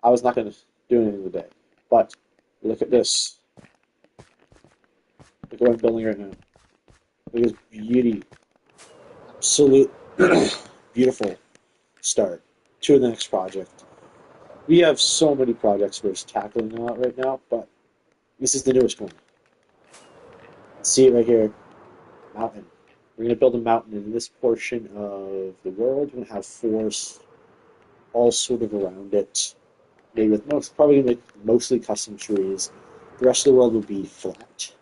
I was not going to do anything today. But look at this. Look at what I'm building right now. Look at this beauty. Absolute beautiful start to the next project. We have so many projects we're tackling a lot right now, but this is the newest one. See it right here, mountain. We're going to build a mountain in this portion of the world. We're going to have forests all sort of around it. Maybe with most, probably going to make mostly custom trees. The rest of the world will be flat.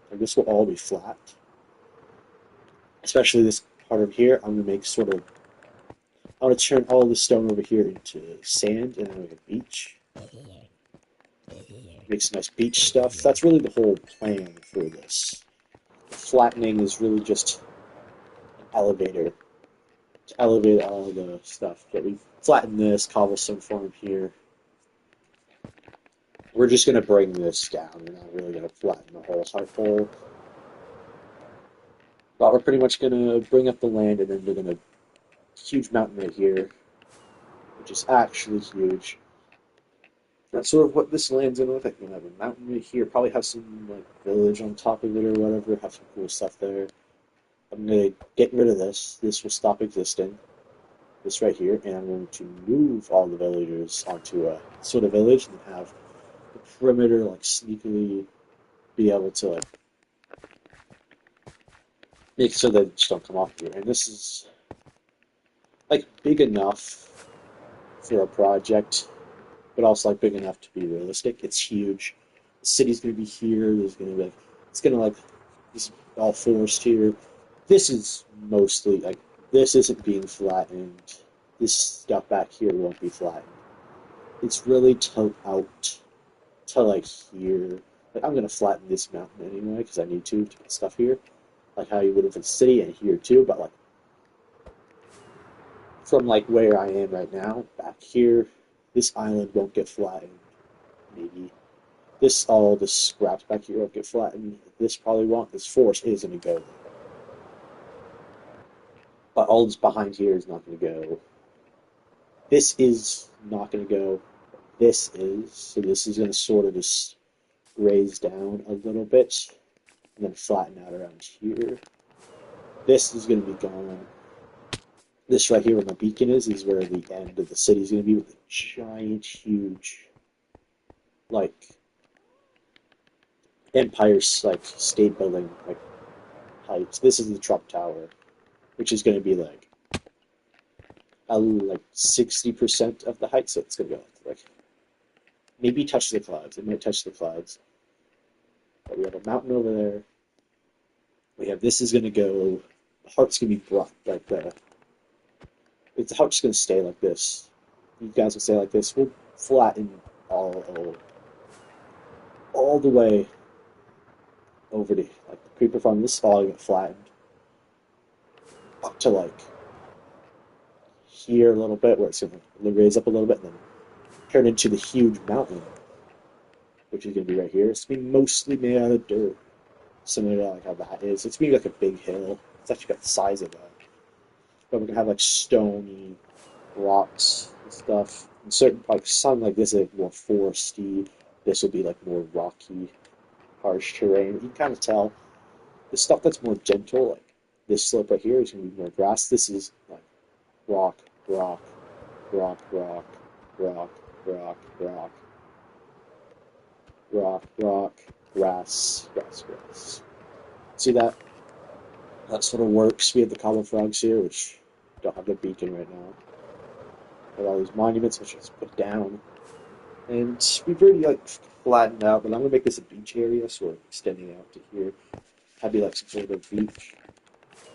Like this will all be flat. Especially this part of here, I'm going to make sort of, I want to turn all the stone over here into sand and then make a beach. Make some nice beach stuff. That's really the whole plan for this. Flattening is really just an elevator to elevate all the stuff. But we flatten this cobblestone form here. We're just going to bring this down. We're not really going to flatten the whole hole. But we're pretty much going to bring up the land, and then we're going to huge mountain right here, which is actually huge. That's sort of what this land's going to look like. We're going to have a mountain right here, probably have some like village on top of it or whatever, have some cool stuff there. I'm going to get rid of this. This will stop existing. This right here, and I'm going to move all the villagers onto a sort of village and have the perimeter like sneakily be able to like make sure that they just don't come off here. And this is like big enough for a project, but also like big enough to be realistic. It's huge. The city's gonna be here. There's gonna be like, it's gonna like this all forest here. This is mostly like this isn't being flattened. This stuff back here won't be flattened. It's really out to like here. Like I'm gonna flatten this mountain anyway because I need to put stuff here, like how you would with the city and here too. But like from like where I am right now, back here, this island won't get flattened. Maybe this all the scraps back here won't get flattened. This probably won't. This forest is gonna go, but all this behind here is not gonna go. This is not gonna go. This is so. This is gonna sort of just raise down a little bit and then flatten out around here. This is gonna be gone. This right here where my beacon is where the end of the city is going to be with a giant, huge, like, empire's, like, state building, like, heights. This is the Trump Tower, which is going to be, like 60% of the height, so it's going to go, like, maybe touch the clouds. It might touch the clouds. But we have a mountain over there. We have, this is going to go, the heart's going to be brought, like, the heart's going to stay like this. You guys will stay like this. We'll flatten all the way over to like the creeper farm. This is all get flattened up to like here a little bit, where it's gonna raise up a little bit, and then turn into the huge mountain, which is gonna be right here. It's gonna be mostly made out of dirt, similar to like how that is. It's gonna be like a big hill. It's actually got the size of that, but we're gonna have like stony rocks and stuff. And certain like some like this is like more foresty. This will be like more rocky, harsh terrain. You can kind of tell the stuff that's more gentle, like this slope right here, is gonna be more grass. This is like rock, rock, rock, rock, rock, rock, rock, rock, rock, grass, grass, grass. See that? That sort of works. We have the common frogs here, which don't have the beacon right now. With all these monuments, which I just put down. And we've already like flattened out, but I'm gonna make this a beach area, sort of extending out to here. Have be like some sort of beach.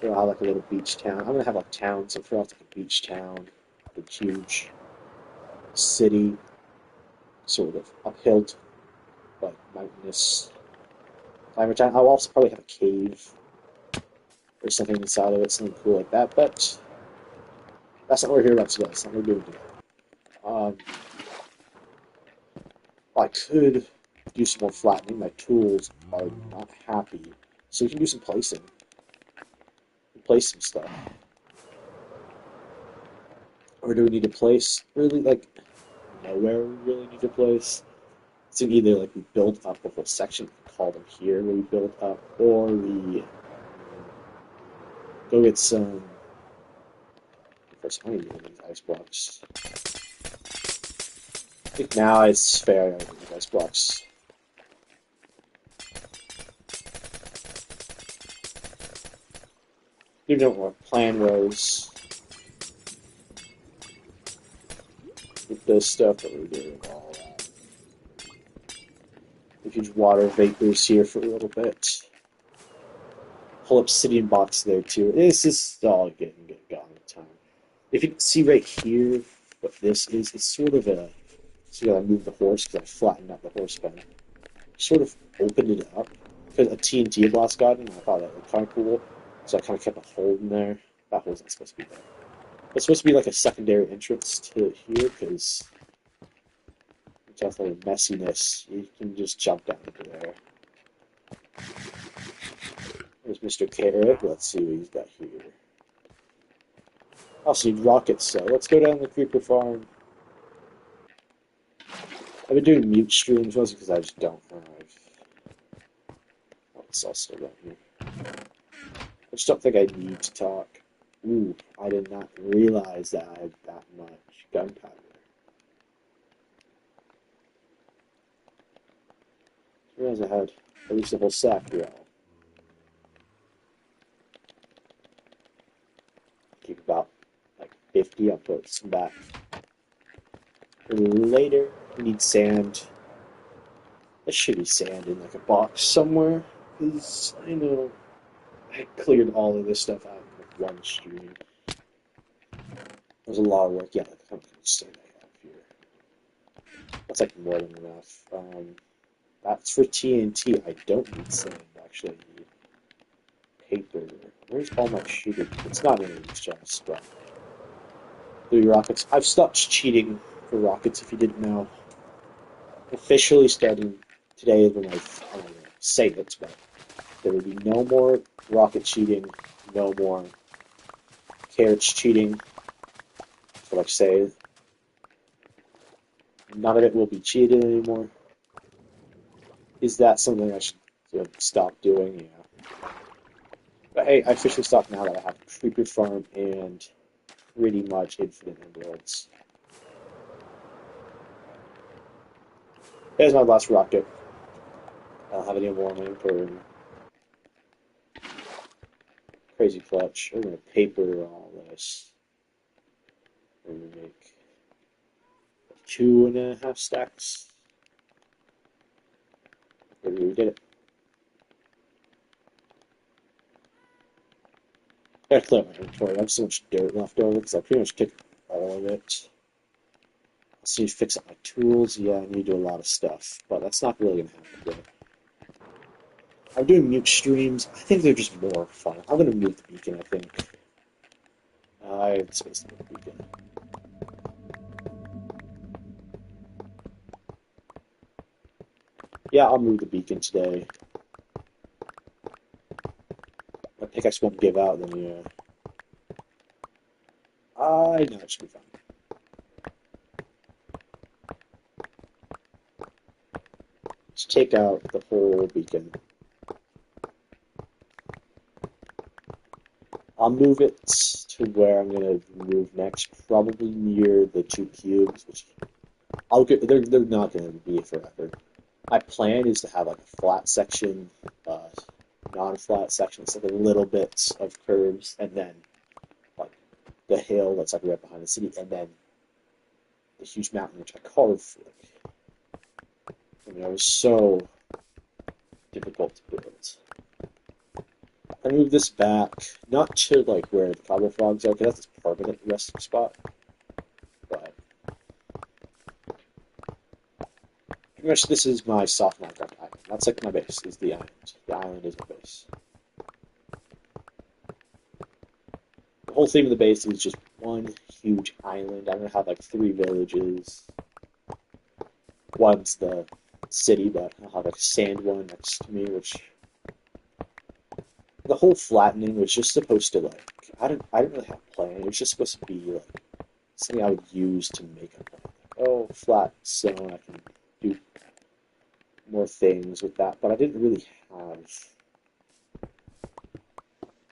Or I'll have like a little beach town. I'm gonna have like towns, so for like a beach town, a huge city, sort of uphill, like mountainous climate. I'll also probably have a cave or something inside of it, something cool like that. But that's not what we're here about today. That's not what we're doing today. Um, I could do some more flattening. My tools are not happy, so we can do some placing. Place some stuff. Or do we need to place really like know where we really need to place. So either like we build up a whole section, call them here where we build up, or we go get some. First, I need these ice blocks. I think now it's fair. I need these ice blocks. You know what our plan was with this stuff that we're doing all that. If you water vapors here for a little bit. Whole obsidian box there too. This is all getting gone in time. If you can see right here what this is, it's sort of a. So I moved the horse because I flattened out the horse pen. Sort of opened it up because a TNT blast got in. I thought that looked kind of cool, so I kind of kept a hole in there. That hole's not supposed to be there. It's supposed to be like a secondary entrance to here because definitely messiness. You can just jump down into there. There's Mr. Carrot. Let's see what he's got here. Also need rockets, so let's go down to the creeper farm. I've been doing mute streams mostly because I just don't have. Oh, it's also right here. I just don't think I need to talk. Ooh, I did not realize that I had that much gunpowder. I realized I had at least a whole sack here. Keep about like 50. I'll put some back later. We need sand. There should be sand in like a box somewhere. Because I know I cleared all of this stuff out in one stream. There's a lot of work. Yeah, how much sand I have here. That's like more than enough. That's for TNT. I don't need sand, actually. I need paper. Where's all my shooting? It's not in these chests, but 3 rockets. I've stopped cheating for rockets, if you didn't know. Officially starting today is when I don't know, say it, but there will be no more rocket cheating, no more carrots cheating. That's what I say. None of it will be cheated anymore. Is that something I should stop doing? Yeah. But hey, I officially stopped now that I have a creeper farm and pretty much infinite emeralds. There's my last rocket. I don't have any warning for crazy clutch. We're gonna paper all this. We're gonna make 2.5 stacks. Maybe we did it. I gotta clear my inventory. I have so much dirt left over because I pretty much took all of it. Let's see, fix up my tools. Yeah, I need to do a lot of stuff, but that's not really gonna happen today. I'm doing mute streams. I think they're just more fun. I'm gonna move the beacon, I think. I have space to move the beacon. Yeah, I'll move the beacon today. My pickaxe won't give out, then yeah. I know it should be fine. Let's take out the whole beacon. I'll move it to where I'm gonna move next, probably near the 2 cubes, which I'll get. They're not gonna be forever. My plan is to have like a flat section, non-flat section, so like little bits of curves, and then like the hill that's like right behind the city, and then the huge mountain which I carved. I mean, it was so difficult to build. I move this back, not to like where the cobble frogs are, because that's its permanent resting spot. But pretty much this is my soft Minecraft island. That's like my base, is the island. The island is my base. The whole theme of the base is just one huge island. I'm gonna have like 3 villages. One's the city, but I'll have like a sand one next to me, which the whole flattening was just supposed to like I didn't really have a plan. It was just supposed to be like something I would use to make a plan. oh, flat stone, I can do more things with that, but I didn't really have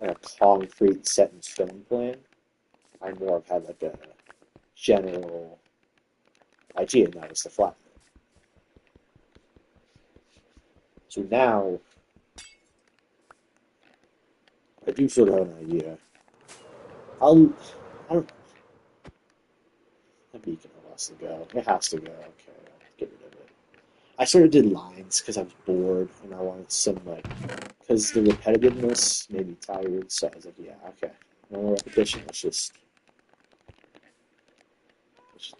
like a concrete set in stone plan. I more have had like a general idea, and that was the flat. So now I do sort of have an idea. I'll, I don't, that beacon has to go. It has to go. Okay, I'll get rid of it. I sort of did lines because I was bored and I wanted some like, because the repetitiveness made me tired. So I was like, yeah, okay, no more repetition. Let's just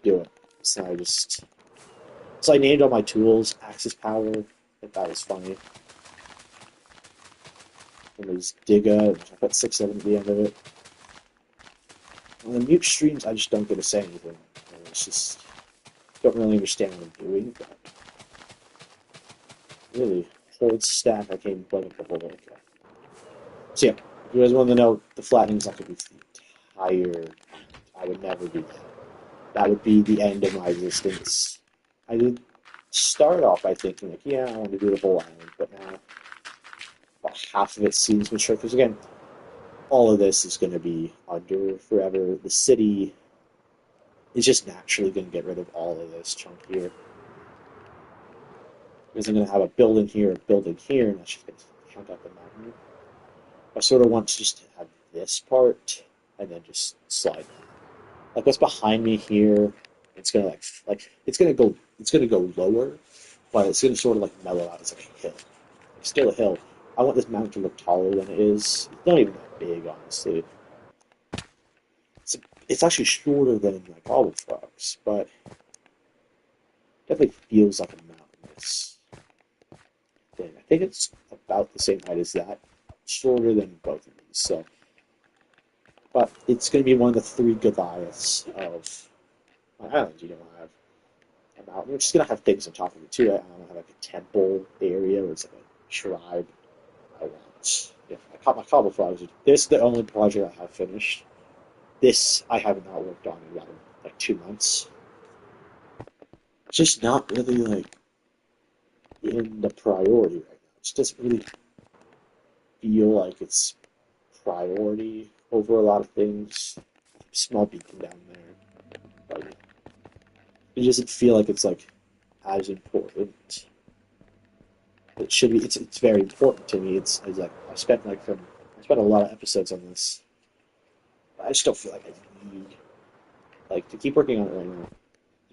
do it. So I just, so I named all my tools Axis Power. I thought that was funny. And there's Digga, which I put 6 of them at the end of it. On the mute streams, I just don't get to say anything. And it's just, don't really understand what I'm doing, but really, hold stack, I can't even plug up the whole okay. So yeah, if you guys want to know, the flattening's not going to be the entire time. I would never do that. That would be the end of my existence. I did start off by thinking, like, yeah, I want to do the whole island, but now about half of it seems mature, because again, all of this is going to be under forever. The city is just naturally going to get rid of all of this chunk here. Because I'm going to have a building here, and that's just going to count up the mountain. I sort of want to just have this part, and then just slide down. Like what's behind me here, it's gonna it's gonna go lower, but it's gonna sort of like mellow out. It's like a hill. It's still a hill. I want this mountain to look taller than it is. It's not even that big, honestly. It's actually shorter than my Cobble Frogs, but definitely feels like a mountainous thing. I think it's about the same height as that, shorter than both of these. So, but it's going to be one of the 3 Goliaths of my island. You know, I have a mountain, which is going to have things on top of it too. I have like a temple area where it's like a tribe. I want, yeah, my Cobble Frogs. This is the only project I have finished. This I have not worked on in about like 2 months. It's just not really like in the priority right now. It just doesn't really feel like it's priority over a lot of things. Small beacon down there, but it doesn't feel like it's like as important. It should be. It's very important to me. It's like I spent a lot of episodes on this. I just don't feel like I need like to keep working on it right now.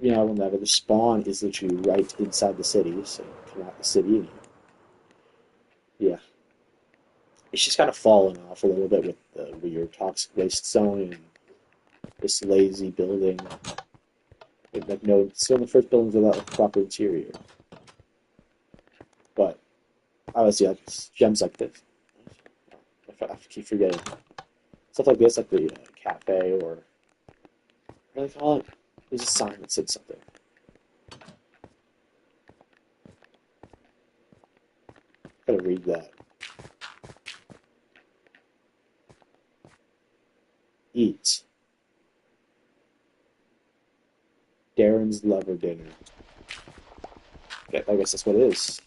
You know, whenever the spawn is literally right inside the city, so you come out the city and yeah, it's just kind of fallen off a little bit with the weird toxic waste zone and this lazy building. Like no, still the first buildings without a proper interior. But obviously, like gems like this, I keep forgetting stuff like this, like the cafe or what do they call it? There's a sign that said something. Gotta read that. Eat. Darren's lover dinner. Okay, I guess that's what it is.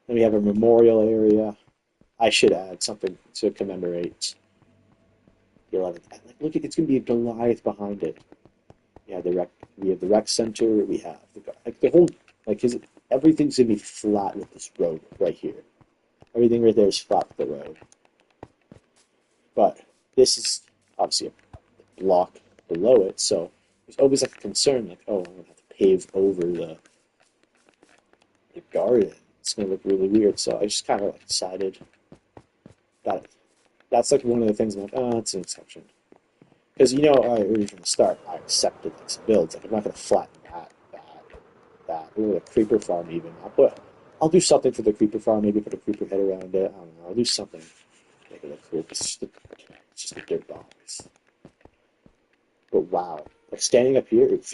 Then we have a memorial area. I should add something to commemorate the 11th. Like, look, it's gonna be a Goliath behind it. Yeah, we have the rec center. We have the whole like his everything's gonna be flat with this road right here. Everything right there is flat with the road. But this is obviously a block below it, so there's always like a concern, like, oh, I'm gonna have to pave over the garden. It's gonna look really weird. So I just kind of like decided that that's like one of the things I'm like, oh, it's an exception. Because you know, already from the start, I accepted like some builds. Like I'm not gonna flatten that, or the creeper farm even. I'll do something for the creeper farm. Maybe put a creeper head around it. I don't know. I'll do something to make it look cool. It's just a dirt box. But wow, like standing up here, it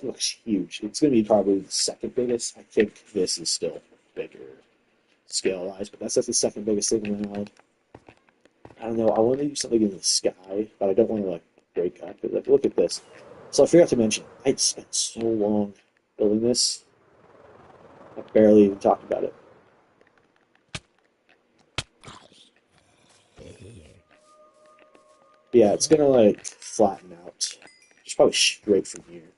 looks huge. It's gonna be probably the second biggest. I think this is still bigger scale wise, but that's the second biggest thing in the world. I don't know. I want to do something in the sky, but I don't want to like break up. But like, look at this. So I forgot to mention, I'd spent so long building this, I barely even talked about it. But yeah, it's gonna like flatten out. Just probably straight from here.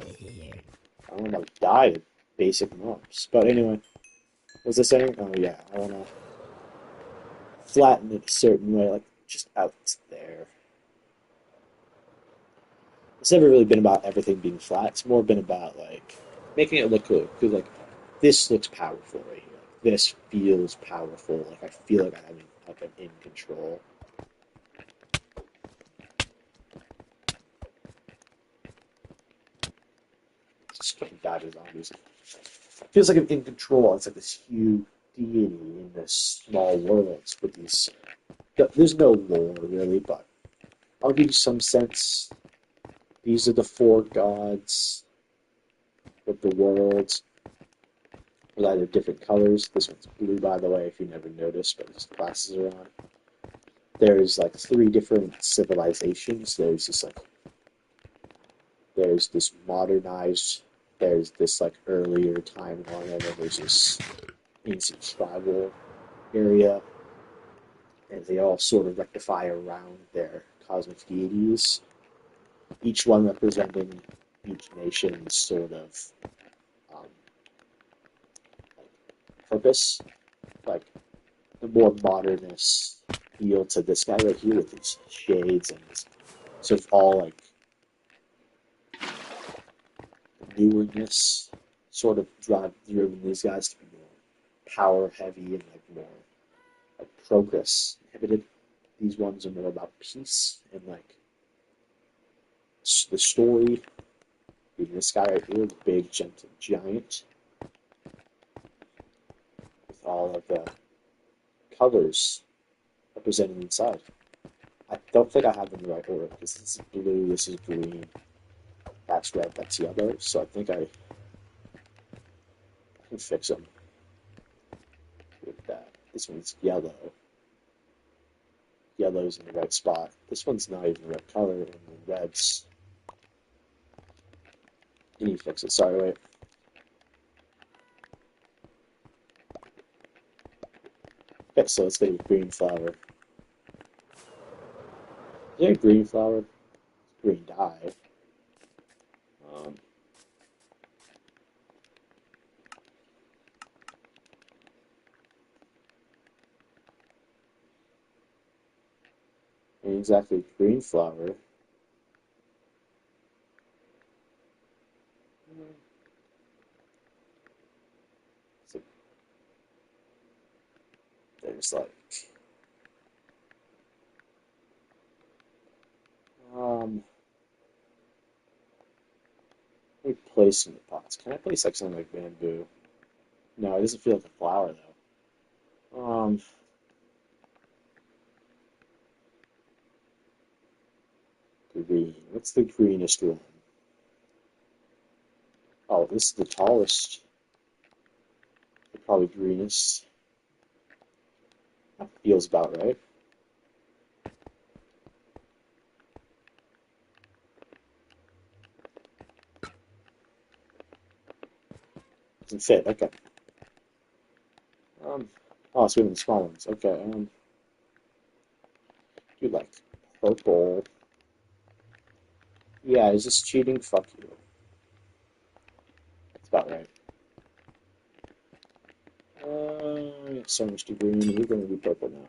I don't know, die to basic mobs. But anyway, what was I saying? Oh yeah, I wanna flatten it a certain way, like just out there. It's never really been about everything being flat. It's more been about like making it look good. Because like this looks powerful right here. Like, this feels powerful. Like I feel like I'm in control. Just fucking die to zombies. Feels like I'm in control. It's like this huge deity in this small world with these. There's no lore really, but I'll give you some sense. These are the four gods of the world with either different colors. This one's blue, by the way, if you never noticed, but his glasses are on. There's like three different civilizations. There's this modernized, there's this like earlier timeline, and then there's this ancient tribal area, and they all sort of rectify around their cosmic deities, each one representing each nation's sort of um, purpose. Like the more modernist feel to this guy right here with these shades and this sort of all like newerness sort of driven these guys to be more power heavy and like more like progress inhibited. These ones are more about peace and like the story. Even this guy right here, the big gentle giant, with all of the colors represented inside. I don't think I have them in the right order because this is blue, this is green, that's red, that's yellow. So I think I can fix them with that. This one's yellow. Yellow's in the right spot. This one's not even the right color, and the red's. You need to fix it. Sorry, wait. Okay, so let's get a green flower. Yeah, green flower, green dye. Um, ain't exactly green flower. So there's like um, let me place some pots. Can I place like something like bamboo? No, it doesn't feel like a flower though. Green. What's the greenest one? Oh, this is the tallest. Probably greenest. That feels about right. Doesn't fit. Okay. Um. Oh, so we have the small ones. Okay. Do like purple. Yeah, is this cheating? Fuck you. That's about right. So much to green. We're gonna do purple now.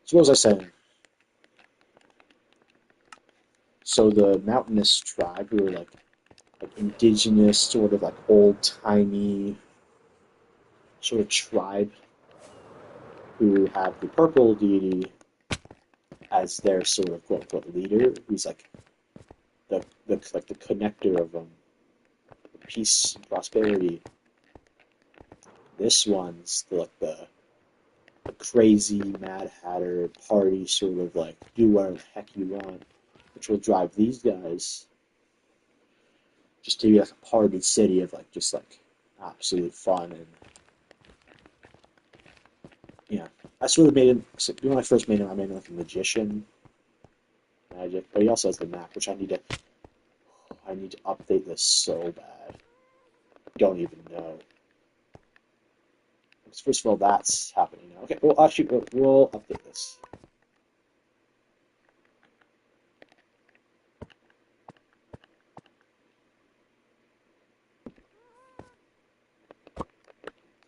So what was I saying? So the mountainous tribe who were like indigenous, sort of like old timey sort of tribe who have the purple deity as their sort of quote unquote leader, who's like the connector of peace and prosperity. This one's the crazy Mad Hatter party sort of like do whatever the heck you want, which will drive these guys just to be like a party city of like just like absolute fun and Yeah, I sort of made him. So when I first made him, I made him like a magician magic, but he also has the map, which I need to. I need to update this so bad. Don't even know. Because first of all, that's happening now. Okay, well actually we'll update this.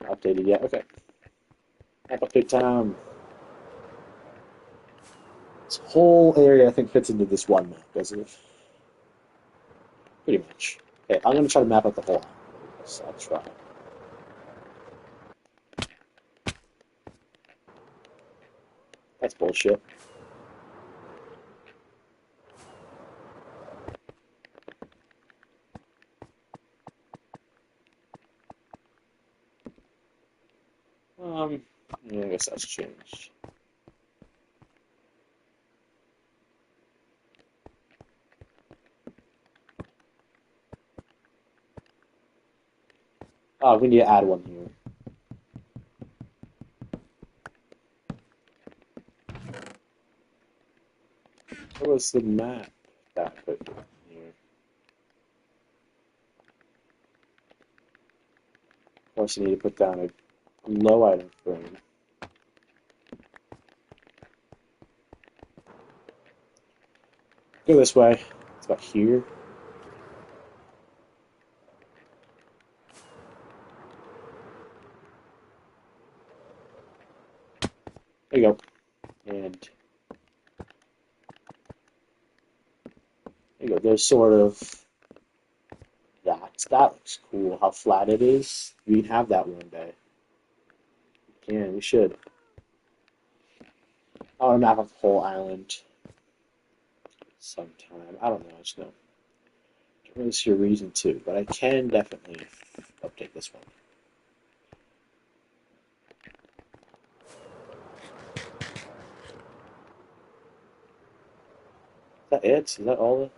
Not updated yet. Okay, map update time. This whole area I think fits into this one map, doesn't it? Pretty much. Okay, I'm gonna try to map out the whole island. So I'll try. That's bullshit. Um, yeah, I guess that's changed. We need to add one here. What was the map that I put in here? Of course, you need to put down a low item frame. Go this way. It's about here. There you go. And there you go. There's sort of that. That looks cool. How flat it is. We can have that one day. Yeah, we should. I want to map out the whole island sometime. I don't know. I just know. Don't really see a reason to, but I can definitely update this one. Is that it? Is that all the?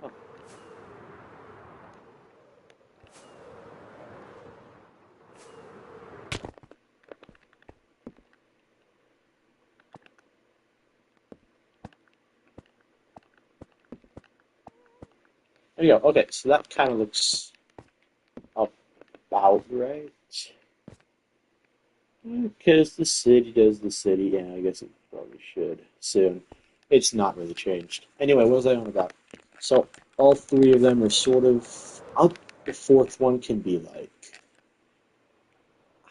Oh, there you go. Okay, so that kind of looks about right. Because the city does the city. Yeah, I guess it probably should soon. It's not really changed. Anyway, what was I on about? So all three of them are sort of. The fourth one can be like.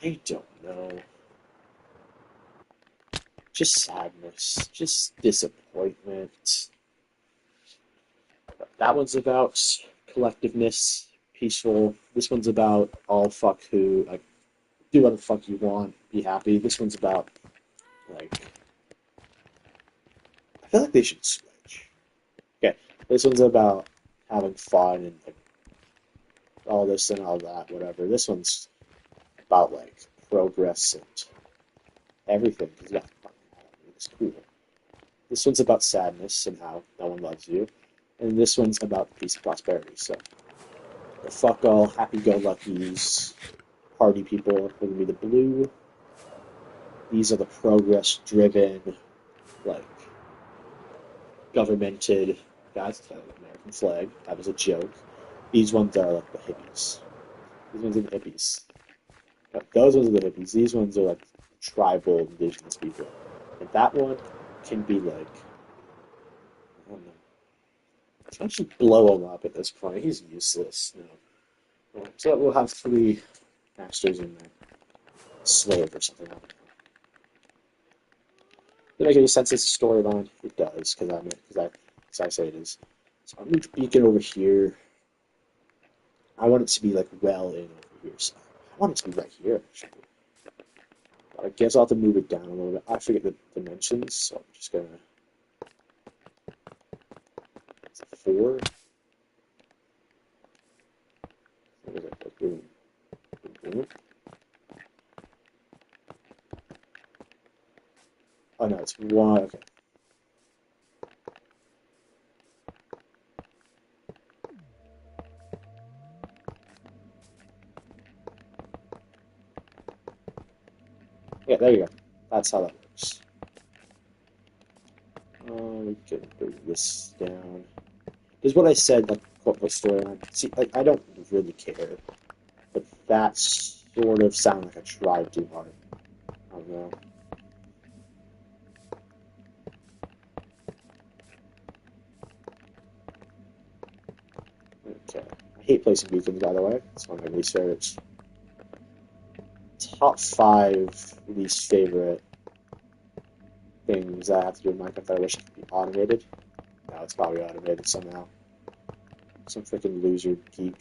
I don't know. Just sadness. Just disappointment. That one's about collectiveness, peaceful. This one's about all fuck who, like, do what the fuck you want, be happy. This one's about, like, I feel like they should switch. Okay, this one's about having fun and, like, all this and all that, whatever. This one's about, like, progress and everything, because, yeah, it's cool. This one's about sadness and how no one loves you. And this one's about peace and prosperity, so. The fuck all happy-go-luckies, party people are going to be the blue. These are the progress-driven, like, governmented. That's the American flag. That was a joke. These ones are like the hippies. These ones are the hippies. Those ones are the hippies. These ones are like tribal indigenous people. And that one can be like, I don't know. I should blow him up at this point. He's useless. No. So we'll have three masters in there. Slave or something. I don't know. Does it make any sense as a storyline? It does, because I say it is. So I'm going to beacon over here. I want it to be like well in over here. So I want it to be right here, actually. But I guess I'll have to move it down a little bit. I forget the dimensions, so I'm just gonna. It's a 4. What is it? Boom. Boom, boom. Oh no, it's 1. Okay. there you go. That's how that works. We can bring this down. This is what I said, like, corporate storyline. See, like, I don't really care. But that sort of sounded like I tried too hard. I don't know. Okay. I hate placing beacons, by the way. That's one of my least favorites. Top 5 least favorite things I have to do in Minecraft that I wish could be automated. No, it's probably automated somehow. Some freaking loser geek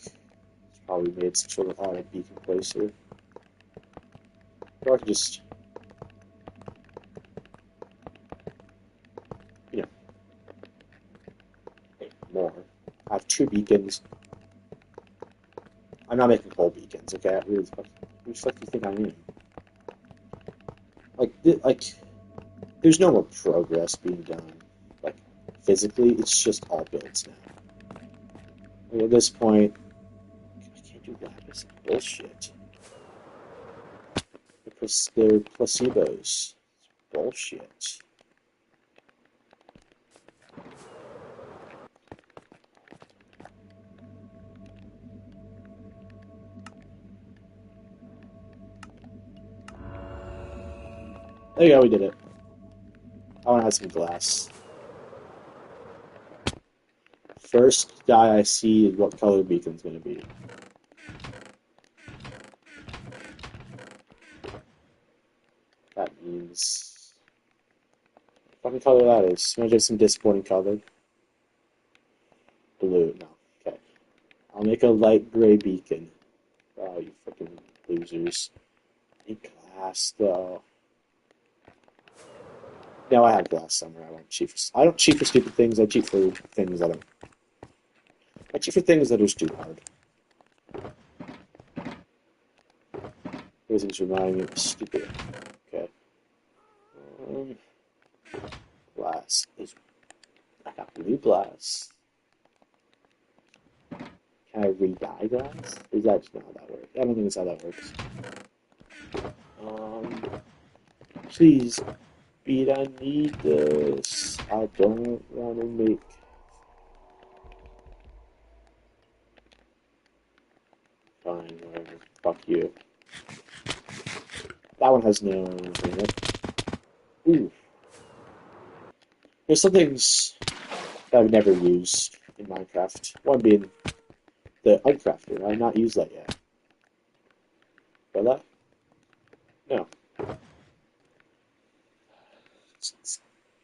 probably made some sort of auto beacon placer. Or I could just, you know, make more. I have 2 beacons. I'm not making whole beacons, okay? Who the fuck do you think I am? Like, there's no more progress being done. Like, physically, it's just all builds now. Like, at this point, I can't do lapis. Bullshit. They're placebos. Bullshit. There you go, we did it. I want to have some glass. First guy I see is what color beacon's going to be. That means... what color that is? Maybe some disappointing color. Blue, no. Okay. I'll make a light gray beacon. Oh, you freaking losers. Make glass, though. No, I have glass somewhere. I don't cheat for stupid things. I cheat for things that I cheat for things that are just too hard. Everything's reminding me of stupid. Okay. Glass is. I got blue glass. Can I re-dye glass? Is that just not how that works? I don't think it's how that works. Please, Beat, I need this. I don't want to make. Fine, whatever. Fuck you. That one has no in it. Ooh. There's some things that I've never used in Minecraft. One being the Uncrafter. I've not used that yet. Will I? No.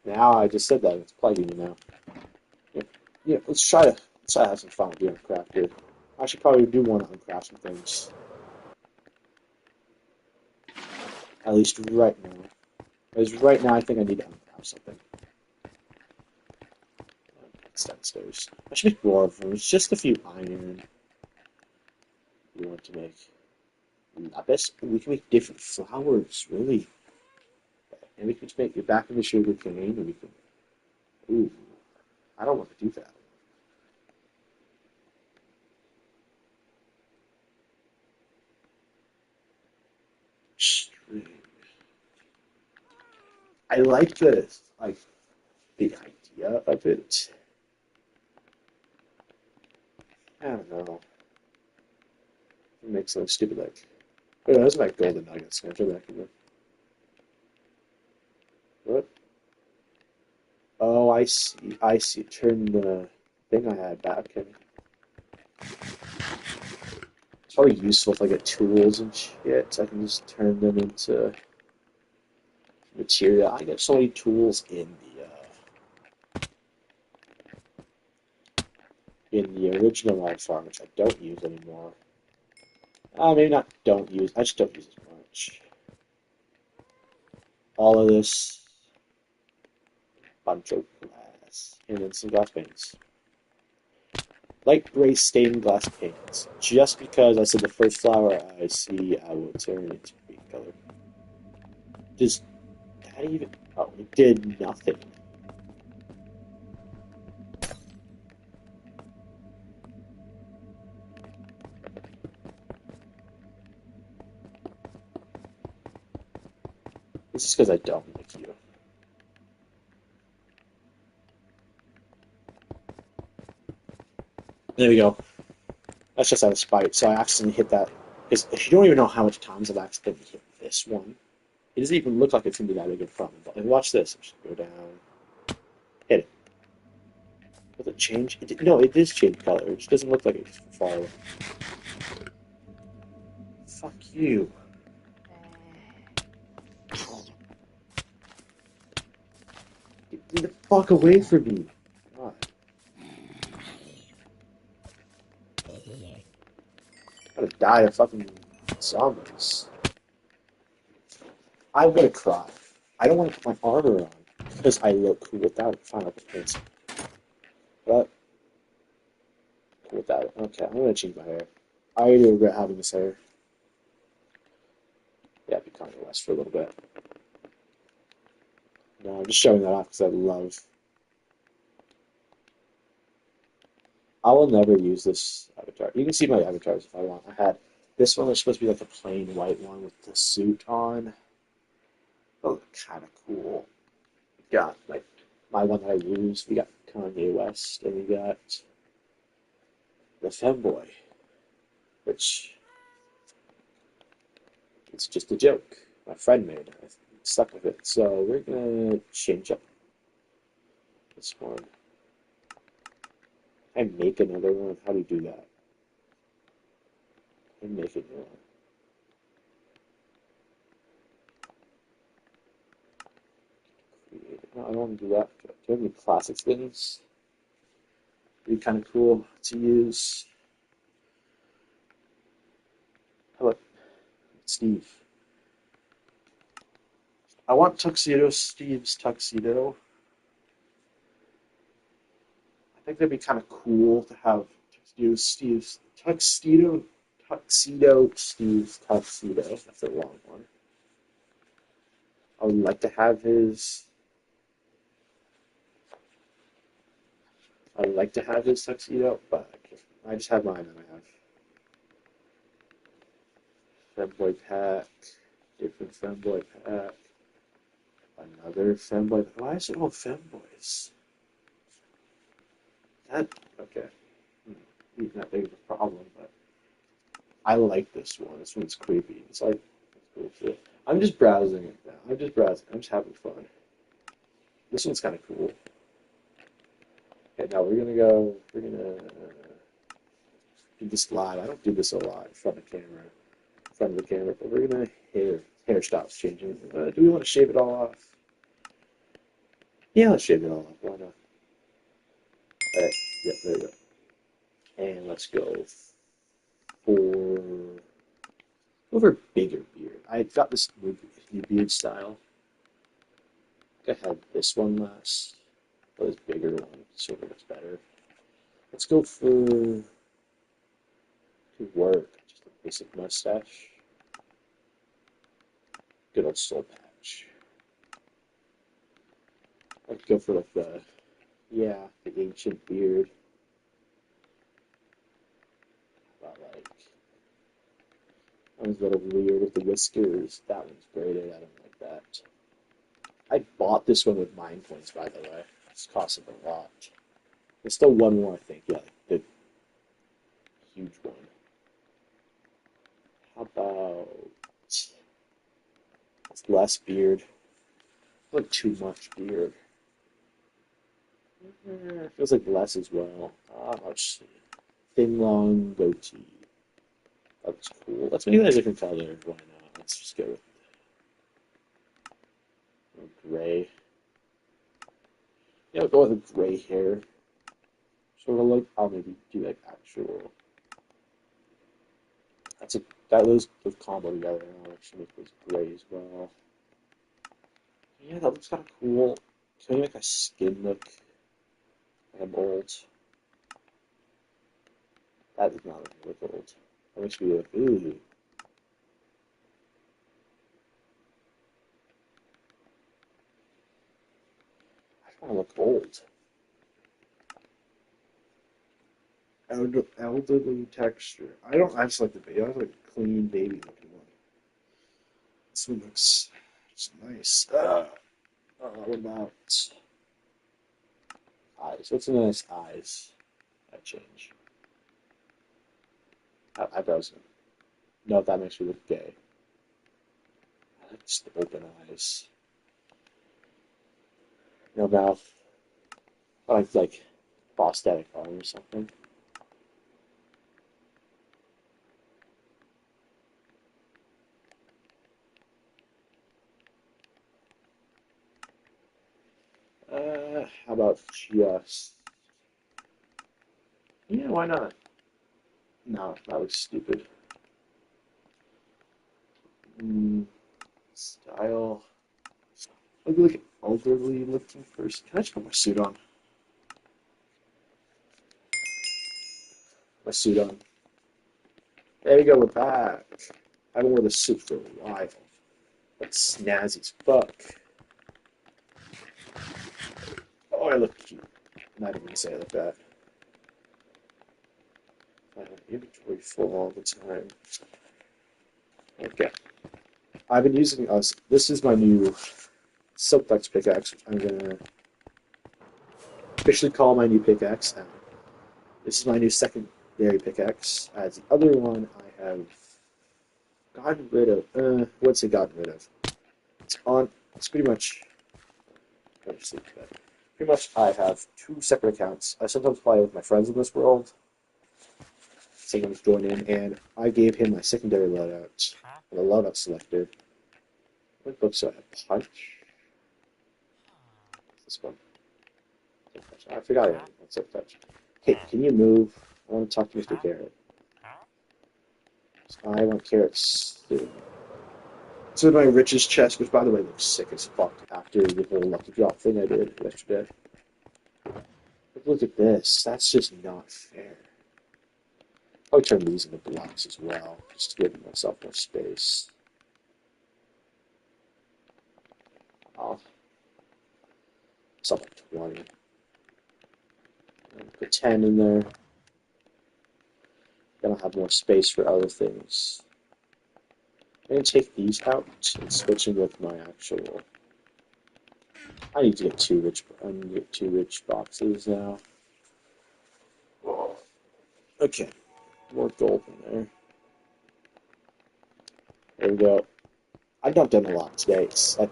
Now I just said that. It's plaguing me now. Yeah, let's try to have some fun with the Uncrafter. I should probably do want to uncraft some things. At least right now. Because right now I think I need to uncraft something. It's downstairs. I should make more of them. It's just a few iron. We want to make lapis. We can make different flowers, really. And we can just make it back in the sugar cane, and we can. Ooh, I don't want to do that. String. I like this, like the idea of it. I don't know. It makes something stupid like. Oh, those are my golden nuggets. Can I turn that in there? What? Oh, I see. I see. Turn the thing I had back. Okay. It's probably useful if I get tools and shit. I can just turn them into material. I get so many tools in the original life farm, which I don't use anymore. Maybe not don't use. I just don't use as much. All of this bunch of glass and then some glass paints. Light gray stained glass paints. Just because I said the first flower I see, I will turn it into green color. Does that even? Oh, it did nothing. This is because I don't like you. There we go. That's just out of spite. So I accidentally hit that. Because you don't even know how much times I've accidentally hit this one. It doesn't even look like it's going to be that big of a problem. But like, watch this. I'm just going to go down. Hit it. Does it change? No, it does change color. It just doesn't look like it's far away. Fuck you. Get the fuck away from me. God. I'm gonna die of fucking zombies. I'm gonna cry. I don't want to put my armor on because I look cool without it. Fine, I'll put pants on. But cool without it. Okay, I'm gonna change my hair. I really regret having this hair. Yeah, be Kanye West for a little bit. No, I'm just showing that off because I love. I will never use this avatar. You can see my avatars if I want. I had this one was supposed to be like a plain white one with the suit on. Oh, kind of cool. We got like my one that I use. We got Kanye West, and we got the Femboy, which it's just a joke my friend made. I stuck with it. So we're gonna change up this one. I make another one. How do you do that? I make a new one. Create it. No, I don't want to do that. Do you have any classic skins? Be kind of cool to use. How about Steve? I want Tuxedo Steve's tuxedo. I think that'd be kind of cool to have Tuxedo Steve's tuxedo. That's a long one. I would like to have his. I would like to have his tuxedo, but I just have mine and I have Femboy pack, different Femboy pack, another Femboy. Why is it all Femboys? That okay. Even that big of a problem, but I like this one. This one's creepy. It's like it's cool too. I'm just browsing it now. I'm just browsing. I'm just having fun. This one's kind of cool. Okay, now we're gonna go. We're gonna do this live. I don't do this a lot in front of the camera, but we're gonna hairstyles changing. Do we want to shave it all off? Yeah, let's shave it all off. Why not? All right. Yep, there we go. And let's go for over bigger beard. I got this new beard style. I think I had this one last. But this bigger one sort of looks better. Let's go for to work. Just a basic mustache. Good old soul patch. I'd go for like the ancient beard. About like that one's a little weird with the whiskers. That one's braided. I don't like that. I bought this one with mine points, by the way. It's costing a lot. There's still one more, I think. Yeah, the huge one. How about it's less beard? Like too much beard. Feels like less as well. Let's see. Thin, long goatee. That's cool. Let's make it a different color. Why not? Let's just go with gray. Yeah, we'll go with a gray hair. Sort of like I'll maybe do like actual. That's a those combo together. And I'll actually make those gray as well. Yeah, that looks kind of cool. Can we make a skin look? I'm old. That does not look old. That makes me look ooh. I don't look old. Elderly texture. I don't. I just like the baby. I like a clean baby looking one. This one looks It's nice. What about eyes? What's a nice eyes? I change. Eyebrows. No, if that makes me look gay. Just open eyes. No mouth. I like prosthetic arm or something. How about just... Yeah, why not? No, that looks stupid. Mm, style. I'd be like an elderly looking person. Can I just put my suit on? My suit on. There you go, we're back. I haven't worn the suit for a while. That's snazzy as fuck. Oh, I look cute. I'm not even gonna say I look bad. I have inventory full all the time. Okay. I've been using us. This is my new Silkflex pickaxe, which I'm gonna officially call my new pickaxe now. This is my new secondary pickaxe. As the other one I have gotten rid of. What's it gotten rid of? It's on. It's pretty much. Pretty much, I have two separate accounts. I sometimes play with my friends in this world. Someone's joined in, and I gave him my secondary loadout, the loadout selector. What books do I have? Punch. This one. I forgot it. What's up, touch? Hey, can you move? I want to talk to Mr. Carrot. I want carrots too. So my richest chest, which by the way looks sick as fuck after the whole lucky drop thing I did yesterday. But look at this. That's just not fair. I'll turn these into blocks as well, just to give myself more space. I'll something 20. And put 10 in there. Then I'll have more space for other things. I'm gonna take these out and switch them with my actual. I need to get two rich. I need to get two rich boxes now. Okay, more gold in there. There we go. I've not done a lot today. It's like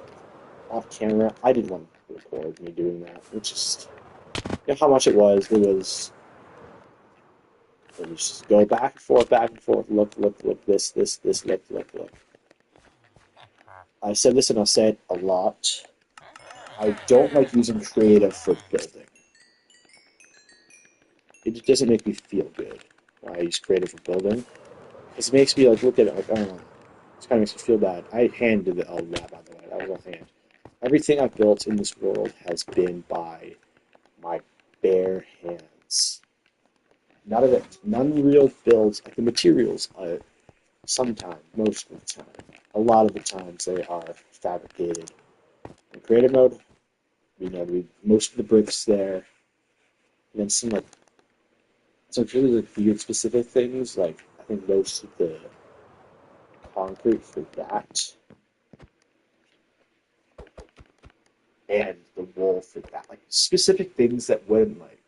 off camera. I didn't want to record me doing that. It just, you know how much it was. It was. Let me just go back and forth. Look, this, look. I said this and I'll say it a lot. I don't like using creative for building. It just doesn't make me feel good when I use creative for building. It makes me like look at it like, I don't know. It kind of makes me feel bad. I handed it all that, by the way. That was all hand. Everything I've built in this world has been by my bare hands. None of it. None real builds. Like the materials, sometimes, most of the time. A lot of the times they are fabricated. In creative mode, most of the bricks there. And then some like really like weird specific things. Like I think most of the concrete for that, and the wool for that. Like specific things that wouldn't like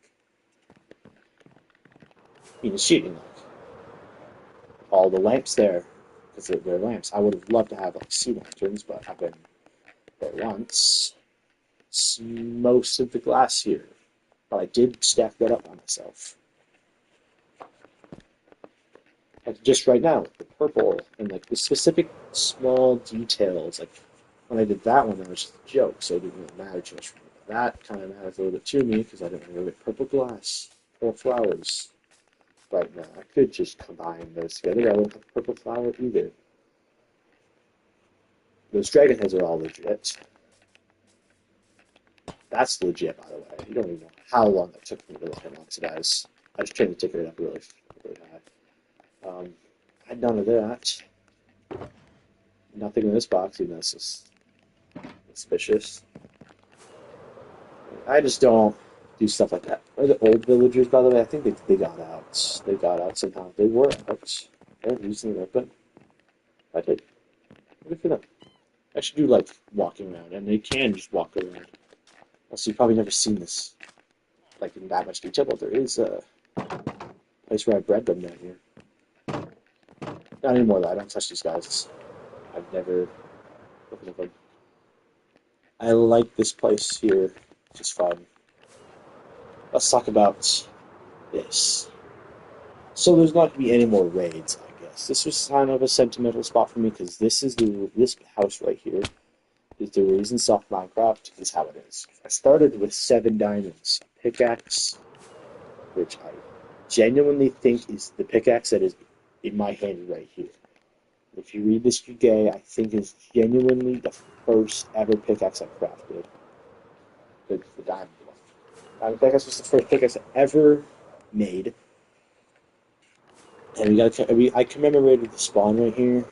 cheating. Like all the lamps there, because they're lamps. I would have loved to have like sea lanterns, but I've been there once. It's most of the glass here. But I did stack that up on myself. Like just right now, the purple and like the specific small details. Like when I did that one, that was just a joke, so it didn't really matter too much for me. But that kind of matters a little bit to me because I didn't want to get purple glass or flowers right now. I could just combine those together. I wouldn't have purple flower either. Those dragon heads are all legit. That's legit, by the way. You don't even know how long that took me to look at oxidize. I just turned the ticker up really high. I had none of that. Nothing in this box, even though it's just suspicious. I just don't do stuff like that. Or the old villagers, by the way, I think they got out. They got out somehow. They were out. They're recently open. I did. Good for them. I should do like walking around, and they can just walk around. Also, you've probably never seen this like in that much detail, but there is a place where I bred them down here. Not anymore though. I don't touch these guys. I've never looked at them. I like this place here. It's just fun. Let's talk about this. So there's not going to be any more raids, I guess. This was kind of a sentimental spot for me because this house right here is the reason Soft Minecraft is how it is. I started with 7 diamonds, a pickaxe, which I genuinely think is the pickaxe that is in my hand right here. If you read this, you gay, I think is genuinely the first ever pickaxe I crafted. The diamond one. Diamond pickaxe was the first pickaxe I ever made. And I commemorated the spawn right here.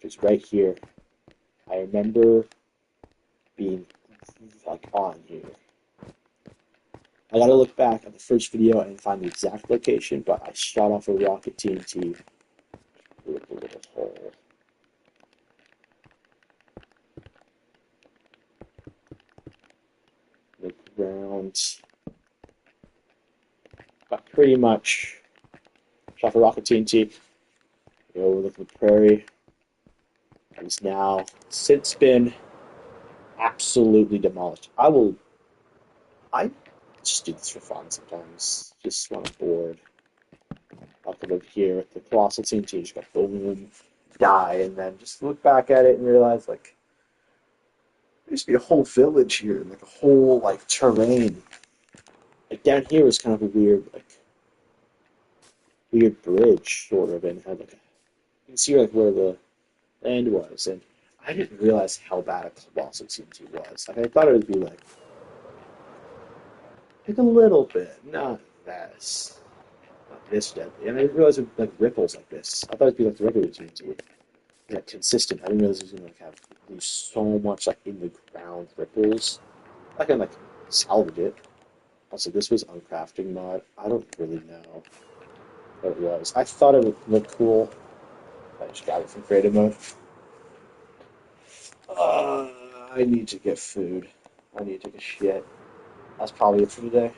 It's right here. I remember being like on here. I gotta look back at the first video and find the exact location, but I shot off a rocket TNT with a little hole. The ground. But pretty much shot off a rocket TNT. Go overlook the prairie. And it's now since been absolutely demolished. I just do this for fun sometimes. Just when I'm bored. I'll come over here with the colossal TNT, just go boom, die, and then just look back at it and realize like there used to be a whole village here, like a whole like terrain. Like down here was kind of a weird bridge sort of, and had like you can see like where the land was, and I didn't realize how bad a colossal TNT was. Like I thought it would be like a little bit, not this, not this deadly, and I didn't realize it would like ripples like this. I thought it'd be like the regular TNT. Like consistent. I didn't realize it was gonna like have lose so much like in the ground ripples. I can like salvage it. Also, this was uncrafting mod. I don't really know what it was. I thought it would look cool. I just got it from creative mode. Uh, I need to get food. I need to take a shit. That's probably it for today.